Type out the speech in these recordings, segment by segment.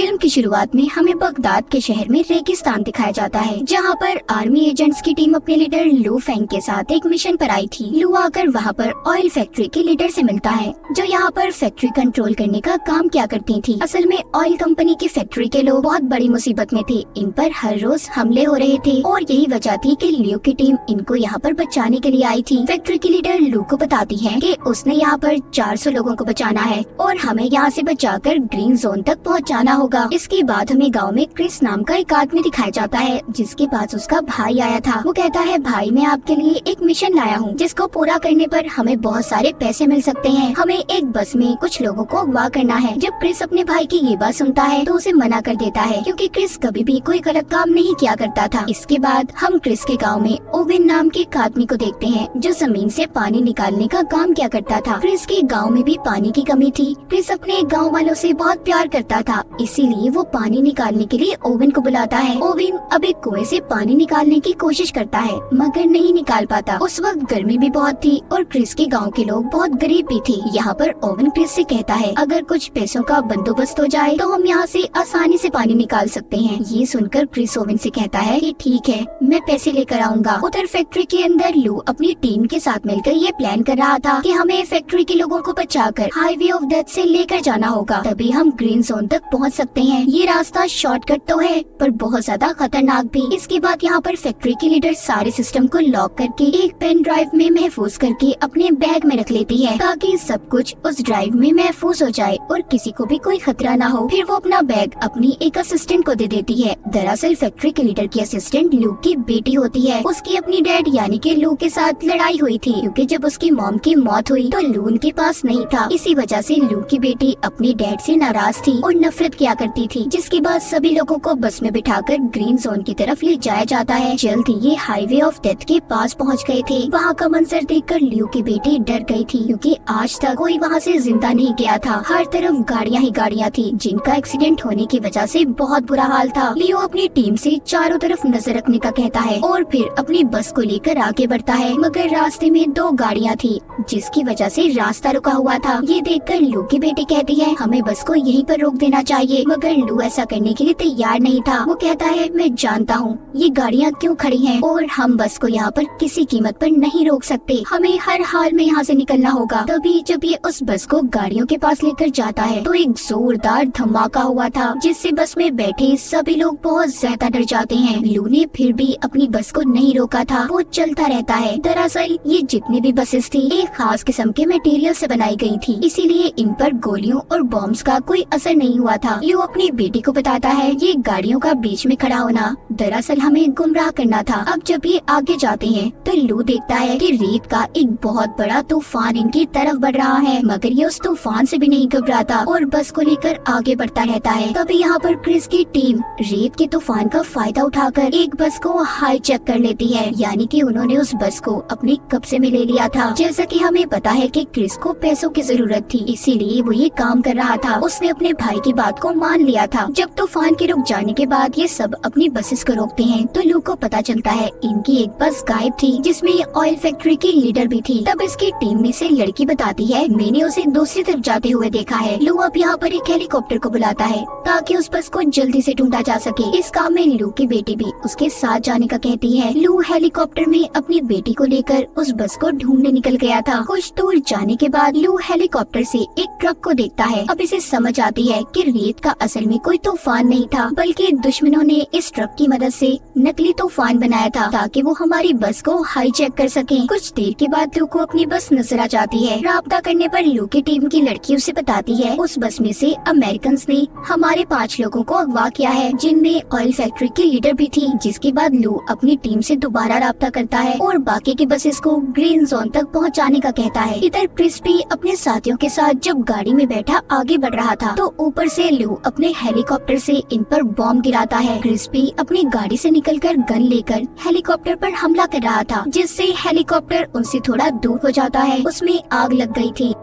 Film की शुरुआत में हमें बगदाद के शहर में रेगिस्तान दिखाया जाता है, जहाँ पर आर्मी एजेंट्स की टीम अपने लीडर लू फेंग के साथ एक मिशन पर आई थी। लू आकर वहाँ पर ऑयल फैक्ट्री के लीडर से मिलता है, जो यहाँ पर फैक्ट्री कंट्रोल करने का काम किया करती थी। असल में ऑयल कंपनी की फैक्ट्री के लोग बहुत बड़ी मुसीबत में थे। इन पर हर रोज हमले हो रहे थे और यही वजह थी कि लू की टीम इनको यहाँ पर बचाने के लिए आई थी। फैक्ट्री की लीडर लू को बताती है कि उसने यहाँ पर 400 लोगों को बचाना है और हमें यहाँ से बचाकर ग्रीन जोन तक पहुँचाना होगा। इसके बाद हमें गाँव में क्रिस नाम का एक आदमी दिखाया जाता है, जिसके पास उसका भाई आया था। वो कहता है, भाई मैं आपके लिए एक मिशन लाया हूँ, जिसको पूरा करने पर हमें बहुत सारे पैसे मिल सकते हैं। हमें एक बस में कुछ लोगों को अगवा करना है। जब क्रिस अपने भाई की ये बात सुनता है तो उसे मना कर देता है, क्योंकि क्रिस कभी भी कोई गलत काम नहीं किया करता था। इसके बाद हम क्रिस के गाँव में ओवेन नाम के एक आदमी को देखते हैं, जो जमीन से पानी निकालने का काम किया करता था। क्रिस के गाँव में भी पानी की कमी थी। क्रिस अपने गाँव वालों से बहुत प्यार करता था, इसीलिए वो पानी निकालने के लिए ओवेन को बुलाता है। ओवेन अब एक कुएं से पानी निकालने की कोशिश करता है, मगर नहीं निकाल पाता। उस वक्त गर्मी भी बहुत थी और क्रिस के गांव के लोग बहुत गरीब भी थे। यहाँ पर ओवेन क्रिस से कहता है, अगर कुछ पैसों का बंदोबस्त हो जाए तो हम यहाँ से आसानी से पानी निकाल सकते हैं। ये सुनकर क्रिस ओवेन से कहता है कि ठीक है, मैं पैसे लेकर आऊंगा। उधर फैक्ट्री के अंदर लू अपनी टीम के साथ मिलकर ये प्लान कर रहा था कि हमें फैक्ट्री के लोगों को बचाकर हाईवे ऑफ डेथ से लेकर जाना होगा, तभी हम ग्रीन जोन तक पहुँच सकते हैं। ये रास्ता शॉर्टकट तो है, पर बहुत ज्यादा खतरनाक भी। इसके बाद यहाँ पर फैक्ट्री की लीडर सारे सिस्टम को लॉक करके एक पेन ड्राइव में महफूज करके अपने बैग में रख लेती है, ताकि सब कुछ उस ड्राइव में महफूज हो जाए और किसी को भी कोई खतरा ना हो। फिर वो अपना बैग अपनी एक असिस्टेंट को दे देती है। दरअसल फैक्ट्री के लीडर की असिस्टेंट लू की बेटी होती है। उसकी अपनी डैड यानी कि लू के साथ लड़ाई हुई थी, क्योंकि जब उसकी मॉम की मौत हुई तो लू उनके पास नहीं था। इसी वजह से लू की बेटी अपनी डैड से नाराज थी और नफरत किया करती थी। जिसके बाद सभी लोगों को बस में बिठाकर ग्रीन जोन की तरफ ले जाया जाता है। जल्द ही ये हाईवे ऑफ डेथ के पास पहुंच गए थे। वहाँ का मंजर देखकर लियो की बेटी डर गई थी, क्योंकि आज तक कोई वहाँ से जिंदा नहीं गया था। हर तरफ गाड़ियाँ ही गाड़ियाँ थी, जिनका एक्सीडेंट होने की वजह से बहुत बुरा हाल था। लियो अपनी टीम से चारों तरफ नजर रखने का कहता है और फिर अपनी बस को लेकर आगे बढ़ता है, मगर रास्ते में 2 गाड़ियाँ थी, जिसकी वजह से रास्ता रुका हुआ था। ये देखकर लू की बेटी कहती है, हमें बस को यहीं पर रोक देना चाहिए, मगर लू ऐसा करने के लिए तैयार नहीं था। वो कहता है, मैं जानता हूँ ये गाड़ियाँ क्यों खड़ी हैं और हम बस को यहाँ पर किसी कीमत पर नहीं रोक सकते। हमें हर हाल में यहाँ से निकलना होगा। तभी जब ये उस बस को गाड़ियों के पास लेकर जाता है तो एक जोरदार धमाका हुआ था, जिससे बस में बैठे सभी लोग बहुत ज्यादा डर जाते हैं। लू ने फिर भी अपनी बस को नहीं रोका था, वो चलता रहता है। दरअसल ये जितनी भी बसेस थी एक खास किस्म के मटेरियल से बनाई गई थी, इसीलिए इन पर गोलियों और बॉम्ब्स का कोई असर नहीं हुआ था। लू अपनी बेटी को बताता है, ये गाड़ियों का बीच में खड़ा होना दरअसल हमें गुमराह करना था। अब जब ये आगे जाते हैं तो लू देखता है कि रेत का एक बहुत बड़ा तूफान इनकी तरफ बढ़ रहा है, मगर ये उस तूफान से भी नहीं घबराता और बस को लेकर आगे बढ़ता रहता है। तभी यहाँ पर क्रिस की टीम रेत के तूफान का फायदा उठाकर एक बस को हाईजैक कर लेती है, यानी कि उन्होंने उस बस को अपने कब्जे में ले लिया था। जैसा कि हमें पता है कि क्रिस को पैसों की जरूरत थी, इसीलिए वो ये काम कर रहा था। उसने अपने भाई की बात को मान लिया था। जब तूफान के रुक जाने के बाद ये सब अपनी बसेस को रोकते हैं तो लू को पता चलता है इनकी एक बस गायब थी, जिसमें ऑयल फैक्ट्री की लीडर भी थी। तब इसकी टीम में से लड़की बताती है, मैंने उसे दूसरी तरफ जाते हुए देखा है। लू अब यहाँ पर एक हेलीकॉप्टर को बुलाता है ताकि उस बस को जल्दी से ढूंढा जा सके। इस काम में लू की बेटी भी उसके साथ जाने का कहती है। लू हेलीकॉप्टर में अपनी बेटी को लेकर उस बस को ढूंढने निकल गया था। कुछ दूर जाने के बाद लू हेलीकॉप्टर से एक ट्रक को देखता है। अब इसे समझ आती है कि रेत का असल में कोई तूफान नहीं था, बल्कि दुश्मनों ने इस ट्रक की मदद से नकली तूफान बनाया था, ताकि वो हमारी बस को हाईजैक कर सकें। कुछ देर के बाद लू को अपनी बस नजर आ जाती है। राब्ता करने पर लू की टीम की लड़की उसे बताती है, उस बस में से अमेरिकन ने हमारे 5 लोगों को अगवा किया है, जिनमें ऑयल फैक्ट्री की लीडर भी थी। जिसके बाद लू अपनी टीम से दोबारा राब्ता करता है और बाकी की बसेस को ग्रीन जोन तक पहुंचाने का कहता है। इधर क्रिस भी अपने साथियों के साथ जब गाड़ी में बैठा आगे बढ़ रहा था तो ऊपर से लू अपने हेलीकॉप्टर से इन पर बॉम्ब गिराता है। क्रिस भी अपनी गाड़ी से निकलकर गन लेकर हेलीकॉप्टर पर हमला कर रहा था, जिससे हेलीकॉप्टर उनसे थोड़ा दूर हो जाता है। उसमें आग लग गई थी।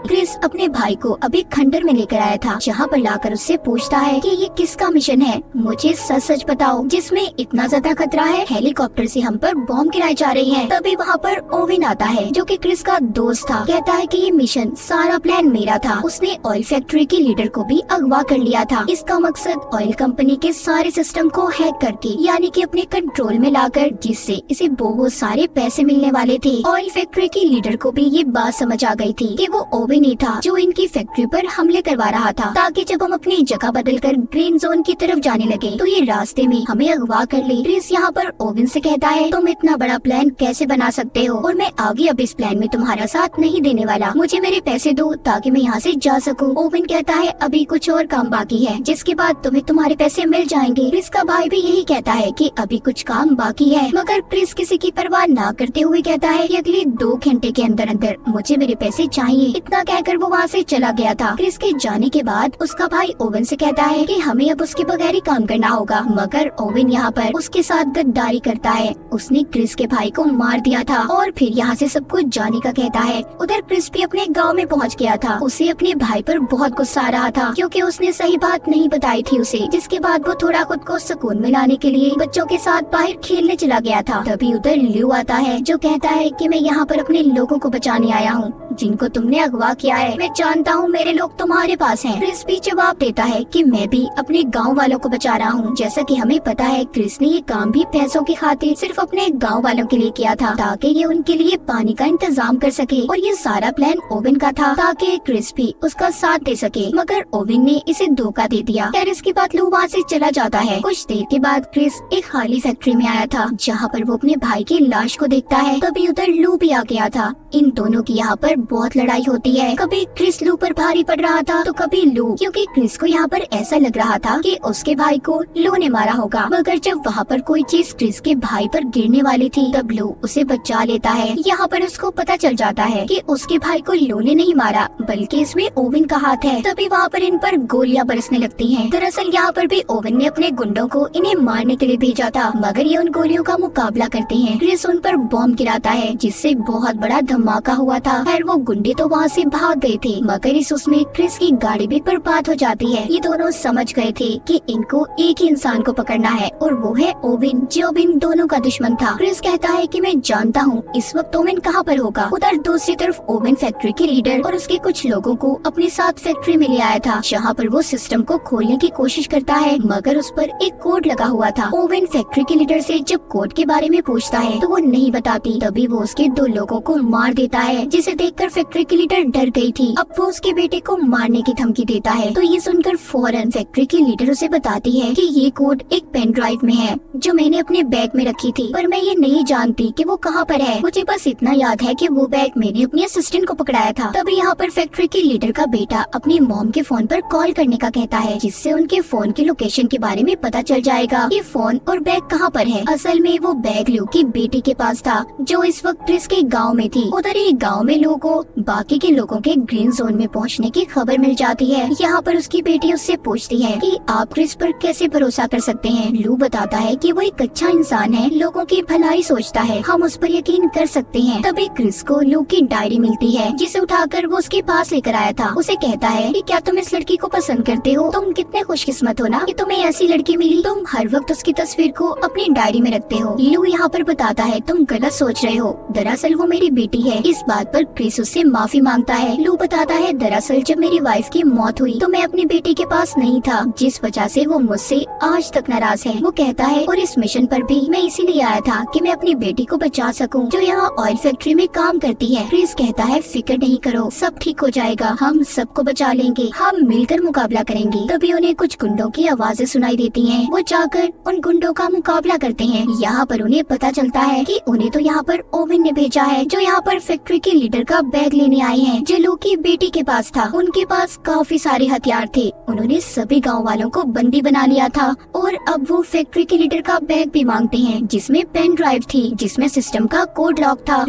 क्रिस अपने भाई को अभी खंडर में लेकर आया था, जहाँ पर लाकर उससे पूछता है कि ये किसका मिशन है, मुझे सच सच बताओ जिसमें इतना ज्यादा खतरा है, हेलीकॉप्टर से हम पर बॉम्ब गिराई जा रही है। तभी वहाँ पर ओवेन आता है जो कि क्रिस का दोस्त था। कहता है कि ये मिशन सारा प्लान मेरा था, उसने ऑयल फैक्ट्री के लीडर को भी अगवा कर लिया था। इसका मकसद ऑयल कंपनी के सारे सिस्टम को हैक करके यानी कि अपने कंट्रोल में लाकर, जिससे इसे बहुत सारे पैसे मिलने वाले थे। ऑयल फैक्ट्री के लीडर को भी ये बात समझ आ गई थी कि वो ओवेन ही था जो इनकी फैक्ट्री पर हमले करवा रहा था, ताकि जब हम अपनी जगह बदलकर ग्रीन जोन की तरफ जाने लगे तो ये रास्ते में हमें अगवा कर ले। क्रिस यहाँ पर ओवेन से कहता है तुम इतना बड़ा प्लान कैसे बना सकते हो, और मैं आगे अब इस प्लान में तुम्हारा साथ नहीं देने वाला, मुझे मेरे पैसे दो ताकि मैं यहाँ से जा सकूँ। ओवेन कहता है अभी कुछ और काम बाकी है, जिसके बाद तुम्हें तुम्हारे पैसे मिल जाएंगे। क्रिस का भाई भी यही कहता है कि अभी कुछ काम बाकी है, मगर क्रिस किसी की परवाह ना करते हुए कहता है कि अगले 2 घंटे के अंदर अंदर मुझे मेरे पैसे चाहिए। इतना कहकर वो वहाँ से चला गया था। क्रिस के जाने के बाद उसका भाई ओवेन से कहता है कि हमें अब उसके बगैर ही काम करना होगा, मगर ओवेन यहाँ पर उसके साथ गद्दारी करता है। उसने क्रिस के भाई को मार दिया था और फिर यहाँ से सब कुछ जाने का कहता है। उधर क्रिस भी अपने गांव में पहुँच गया था। उसे अपने भाई पर बहुत गुस्सा आ रहा था क्योंकि उसने सही बात नहीं बताई थी उसे, जिसके बाद वो थोड़ा खुद को सुकून में लाने के लिए बच्चों के साथ बाहर खेलने चला गया था। तभी उधर ल्यू आता है जो कहता है कि मैं यहाँ पर अपने लोगों को बचाने आया हूँ जिनको तुमने अगवा किया है, मैं जानता हूँ मेरे लोग तुम्हारे पास हैं। क्रिस भी जवाब देता है कि मैं भी अपने गांव वालों को बचा रहा हूँ। जैसा कि हमें पता है क्रिस ने ये काम भी पैसों की खातिर सिर्फ अपने गांव वालों के लिए किया था, ताकि ये उनके लिए पानी का इंतजाम कर सके, और ये सारा प्लान ओवेन का था ताकि क्रिस भी उसका साथ दे सके, मगर ओवेन ने इसे धोखा दे दिया। खैर इसके बाद लू वहाँ से चला जाता है। कुछ देर के बाद क्रिस एक खाली फैक्ट्री में आया था जहाँ पर वो अपने भाई की लाश को देखता है। तभी उधर लू भी आ गया था। इन दोनों की यहाँ पर बहुत लड़ाई होती है। कभी क्रिस लू पर भारी पड़ रहा था तो कभी लू, क्योंकि क्रिस को यहाँ पर ऐसा लग रहा था कि उसके भाई को लू ने मारा होगा, मगर जब वहाँ पर कोई चीज क्रिस के भाई पर गिरने वाली थी तब लू उसे बचा लेता है। यहाँ पर उसको पता चल जाता है कि उसके भाई को लू ने नहीं मारा बल्कि इसमें ओवेन का हाथ है। तभी वहाँ पर इन पर गोलियां बरसने लगती हैं। दरअसल यहाँ पर भी ओवेन ने अपने गुंडों को इन्हें मारने के लिए भेजा था, मगर ये उन गोलियों का मुकाबला करते हैं। क्रिस उन पर बॉम्ब गिराता है जिससे बहुत बड़ा धमाका हुआ था। खैर वो गुंडे तो वहाँ से भाग गए थे, मगर इस उसमें क्रिस की गाड़ी भी बर्बाद हो जाती है। ये दोनों समझ गए थे कि इनको एक ही इंसान को पकड़ना है और वो है ओवेन, जो इन दोनों का दुश्मन था। क्रिस कहता है कि मैं जानता हूँ इस वक्त ओवेन कहाँ पर होगा। उधर दूसरी तरफ ओवेन फैक्ट्री के लीडर और उसके कुछ लोगों को अपने साथ फैक्ट्री में ले आया था, जहाँ पर वो सिस्टम को खोलने की कोशिश करता है, मगर उस पर एक कोड लगा हुआ था। ओवेन फैक्ट्री के लीडर से जब कोड के बारे में पूछता है तो वो नहीं बताती। तभी वो उसके 2 लोगों को मार देता है, जिसे देखकर फैक्ट्री की लीडर डर गई थी। अब वो उसके बेटे को मारने की धमकी देता है। तो ये सुनकर फौरन फैक्ट्री की लीडर उसे बताती है कि ये कोड एक पेन ड्राइव में है जो मैंने अपने बैग में रखी थी, पर मैं ये नहीं जानती कि वो कहाँ पर है। मुझे बस इतना याद है कि वो बैग मैंने अपनी असिस्टेंट को पकड़ाया था। तभी यहाँ पर फैक्ट्री के लीडर का बेटा अपनी मॉम के फोन पर कॉल करने का कहता है, जिससे उनके फोन की लोकेशन के बारे में पता चल जाएगा कि फोन और बैग कहाँ पर है। असल में वो बैग लू की बेटी के पास था जो इस वक्त क्रिस के गाँव में थी। उधर ही गाँव में लोगों को बाकी के लोगों के ग्रीन जोन में पहुंचने की खबर मिल जाती है। यहाँ पर उसकी बेटी उससे पूछती है कि आप क्रिस पर कैसे भरोसा कर सकते हैं। लू बताता है कि वो एक अच्छा इंसान है, लोगों की भलाई सोचता है, हम उस पर यकीन कर सकते हैं। तभी क्रिस को लू की डायरी मिलती है जिसे उठाकर वो उसके पास लेकर आया था। उसे कहता है कि क्या तुम इस लड़की को पसंद करते हो? तुम कितने खुशकिस्मत हो ना कि तुम्हें ऐसी लड़की मिली। तुम हर वक्त उसकी तस्वीर को अपनी डायरी में रखते हो। लू यहाँ पर बताता है तुम गलत सोच रहे हो, दरअसल वो मेरी बेटी है। इस बात पर क्रिस उससे माफी मांगता है। लू बताता है दरअसल जब मेरी वाइफ की मौत हुई तो मैं अपनी बेटी के पास नहीं था, जिस वजह से वो मुझसे आज तक नाराज है। वो कहता है और इस मिशन पर भी मैं इसीलिए आया था कि मैं अपनी बेटी को बचा सकूं, जो यहाँ ऑयल फैक्ट्री में काम करती है। क्रिस कहता है फिक्र नहीं करो, सब ठीक हो जाएगा, हम सबको बचा लेंगे, हम मिलकर मुकाबला करेंगे। तभी उन्हें कुछ गुंडों की आवाजें सुनाई देती हैं। वो जाकर उन गुंडों का मुकाबला करते हैं। यहाँ पर उन्हें पता चलता है कि उन्हें तो यहाँ पर ओवेन ने भेजा है, जो यहाँ पर फैक्ट्री के लीडर का बैग लेने आए हैं जो लू की बेटी के पास था। उनके पास काफी सारे हथियार थे। उन्होंने सभी गांव वालों को बंदी बना लिया था और अब वो फैक्ट्री के लीडर का बैग भी मांगते हैं जिसमें पेन ड्राइव थी जिसमें सिस्टम का कोड लॉक था।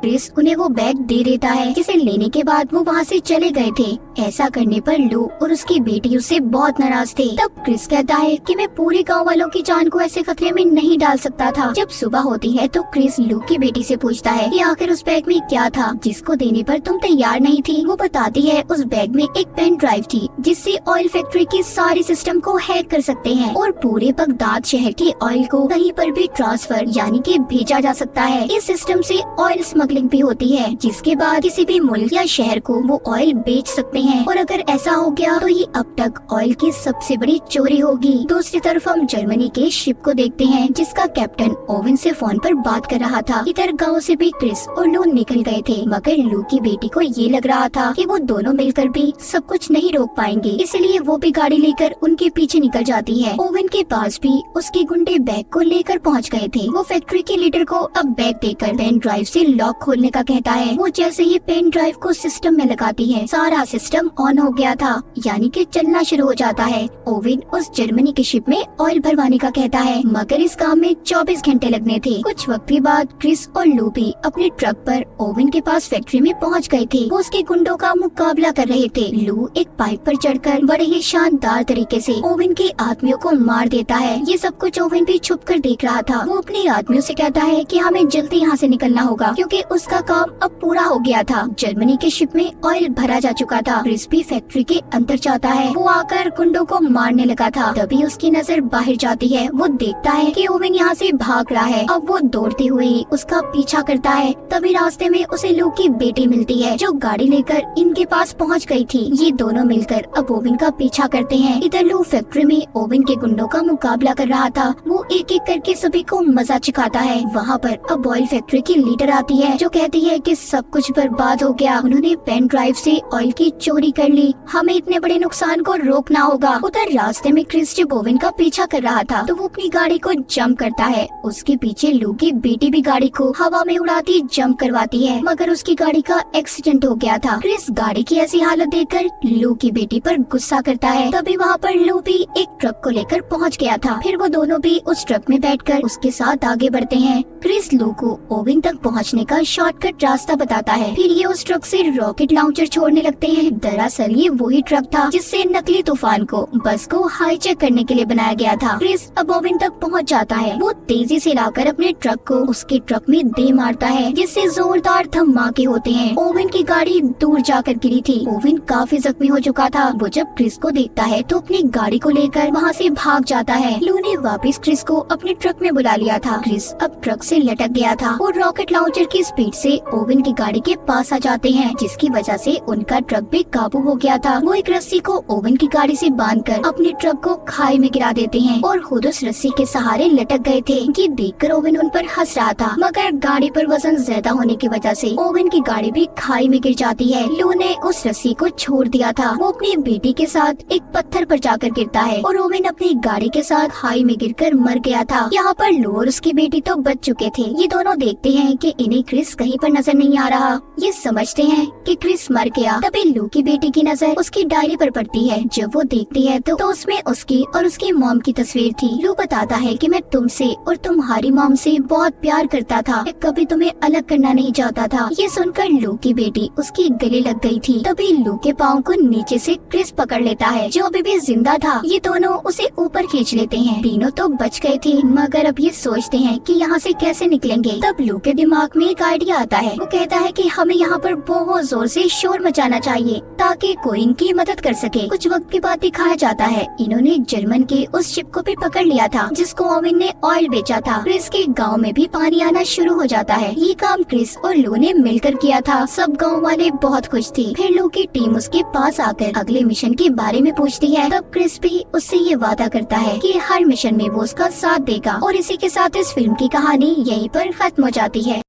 क्रिस उन्हें वो बैग दे देता है, जिसे लेने के बाद वो वहाँ से चले गए थे। ऐसा करने पर लू और उसकी बेटी उससे बहुत नाराज थे। तब क्रिस कहता है कि मैं पूरे गांव वालों की जान को ऐसे खतरे में नहीं डाल सकता था। जब सुबह होती है तो क्रिस लू की बेटी से पूछता है कि आखिर उस बैग में क्या था जिसको देने पर तुम तैयार नहीं थी। वो बताती है उस बैग में एक पेन ड्राइव थी जिससे ऑयल फैक्ट्री की सारी सिस्टम को हैक कर सकते हैं और पूरे बगदाद शहर के ऑयल को कहीं पर भी ट्रांसफर यानी कि भेजा जा सकता है। इस सिस्टम से ऑयल स्मगलिंग भी होती है जिसके बाद किसी भी मुल्क या शहर को वो ऑयल बेच सकते हैं और अगर ऐसा हो गया तो ये अब तक ऑयल की सबसे बड़ी चोरी होगी। दूसरी तरफ हम जर्मनी के शिप को देखते हैं जिसका कैप्टन ओवन से फोन पर बात कर रहा था। इधर गाँव से भी क्रिस और लू निकल गए थे मगर लू की बेटी को ये लग रहा था कि वो दोनों मिलकर भी सब कुछ नहीं रोक पाएंगे, इसलिए वो भी गाड़ी लेकर उनके पीछे निकल जाती है। ओवन के पास भी उसके गुंडे बैग को लेकर पहुंच गए थे। वो फैक्ट्री के लीडर को अब बैग देकर पेन ड्राइव से लॉक खोलने का कहता है। वो जैसे ही पेन ड्राइव को सिस्टम में लगाती है सारा सिस्टम ऑन हो गया था यानी कि चलना शुरू हो जाता है। ओवन उस जर्मनी के शिप में ऑयल भरवाने का कहता है मगर इस काम में 24 घंटे लगने थे। कुछ वक्त के बाद क्रिस और लू भी अपने ट्रक पर ओवन के पास फैक्ट्री में पहुंच गए थे। वो उसके गुंडों का मुकाबला कर रहे थे। लू एक पाइप पर चढ़कर बड़े ही शानदार तरीके से ओवन के आदमियों को मार देता है। ये सब कुछ ओवन भी छुप कर देख रहा था। वो अपने आदमियों से कहता है कि हमें जल्दी यहाँ से निकलना होगा क्योंकि उसका काम अब पूरा हो गया था। जर्मनी के शिप में ऑयल भरा जा चुका था। क्रिस भी फैक्ट्री के अंदर जाता है। वो आकर गुंडों को मारने लगा था। तभी उसकी नजर बाहर जाती है। वो देखता है कि ओवन यहाँ से भाग रहा है। अब वो दौड़ते हुए उसका पीछा करता है। तभी रास्ते में उसे लू की बेटी मिलती है जो गाड़ी लेकर इनके पास पहुँच गयी थी। ये दोनों मिलकर अब ओवन का पीछा करते हैं। इधर लू फैक्ट्री में ओवन के गुंडों का मुकाबला कर रहा था। वो एक एक करके सभी को मजा चखाता है। वहाँ पर अब ऑयल फैक्ट्री की लीडर आती है जो कहती है कि सब कुछ बर्बाद हो गया। उन्होंने पेन ड्राइव से ऑयल की चोरी कर ली। हमें इतने बड़े नुकसान को रोकना होगा। उधर रास्ते में क्रिस जब ओवन का पीछा कर रहा था तो वो अपनी गाड़ी को जंप करता है। उसके पीछे लू की बेटी भी गाड़ी को हवा में उड़ाती जंप करवाती है मगर उसकी गाड़ी का एक्सीडेंट हो गया था। क्रिस गाड़ी की ऐसी हालत देखकर लू की बेटी पर गुस्सा करता है। तभी वहाँ पर लू भी एक ट्रक को लेकर पहुँच गया था। फिर वो दोनों भी उस ट्रक में बैठकर उसके साथ आगे बढ़ते हैं। क्रिस लू को ओवन तक पहुँचने का शॉर्टकट रास्ता बताता है। फिर ये उस ट्रक से रॉकेट लॉन्चर छोड़ने लगते हैं। दरअसल ये वही ट्रक था जिससे नकली तूफान को बस को हाईजैक करने के लिए बनाया गया था। क्रिस अब ओवन तक पहुँच जाता है। वो तेजी से लाकर अपने ट्रक को उसके ट्रक में दे मारता है जिससे जोरदार धमाके होते हैं। ओवन की गाड़ी दूर जाकर गिरी थी। ओवन काफी जख्मी हो चुका था। वो जब क्रिस को देखता है तो अपनी गाड़ी को लेकर वहाँ से भाग जाता है। लू ने वापस क्रिस को अपने ट्रक में बुला लिया था। क्रिस अब ट्रक से लटक गया था और रॉकेट लॉन्चर की स्पीड से ओवन की गाड़ी के पास आ जाते हैं जिसकी वजह से उनका ट्रक भी काबू हो गया था। वो एक रस्सी को ओवन की गाड़ी से बांधकर अपने ट्रक को खाई में गिरा देते हैं और खुद उस रस्सी के सहारे लटक गए थे। ये देखकर ओवन उन पर हंस रहा था मगर गाड़ी पर वजन ज्यादा होने की वजह से ओवन की गाड़ी भी खाई में गिर जाती है। लू ने उस रस्सी को छोड़ दिया था। वो अपनी बेटी के साथ एक पत्थर पर जाकर गिरता है और ओवन अपनी गाड़ी के साथ खाई में गिरकर मर गया था। यहाँ पर लू और उसकी बेटी तो बच चुके थे। ये दोनों देखते हैं कि इन्हें क्रिस कहीं पर नजर नहीं आ रहा। ये समझते हैं कि क्रिस मर गया। तभी लू की बेटी की नजर उसकी डायरी पर पड़ती है। जब वो देखती है तो उसमें उसकी और उसकी मॉम की तस्वीर थी। लू बताता है कि मैं तुमसे और तुम्हारी मॉम से बहुत प्यार करता था, कभी तुम्हें अलग करना नहीं चाहता था। ये सुनकर लू की बेटी उसके गले लग गई थी। तभी लू के पाँव को नीचे से क्रिस पकड़ लेता है जो अभी भी जिंदा था। ये दोनों उसे ऊपर खींच लेते हैं। तीनों तो बच गए थे मगर अब ये सोचते हैं कि यहाँ से कैसे निकलेंगे। तब लू के दिमाग में एक आइडिया आता है। वो कहता है कि हमें यहाँ पर बहुत जोर से शोर मचाना चाहिए ताकि कोई इनकी मदद कर सके। कुछ वक्त के बाद दिखाया जाता है इन्होंने जर्मन के उस शिप को भी पकड़ लिया था जिसको ओवन ने ऑयल बेचा था। क्रिस के गांव में भी पानी आना शुरू हो जाता है। ये काम क्रिस और लू ने मिलकर किया था। सब गांव वाले बहुत खुश थे। फिर लू की टीम उसके पास आकर अगले मिशन के बारे में पूछती है। तब क्रिस भी उससे ये वादा करता है कि हर मिशन में वो उसका साथ देगा। और इसी के साथ इस फिल्म की कहानी यहीं पर खत्म हो जाती है।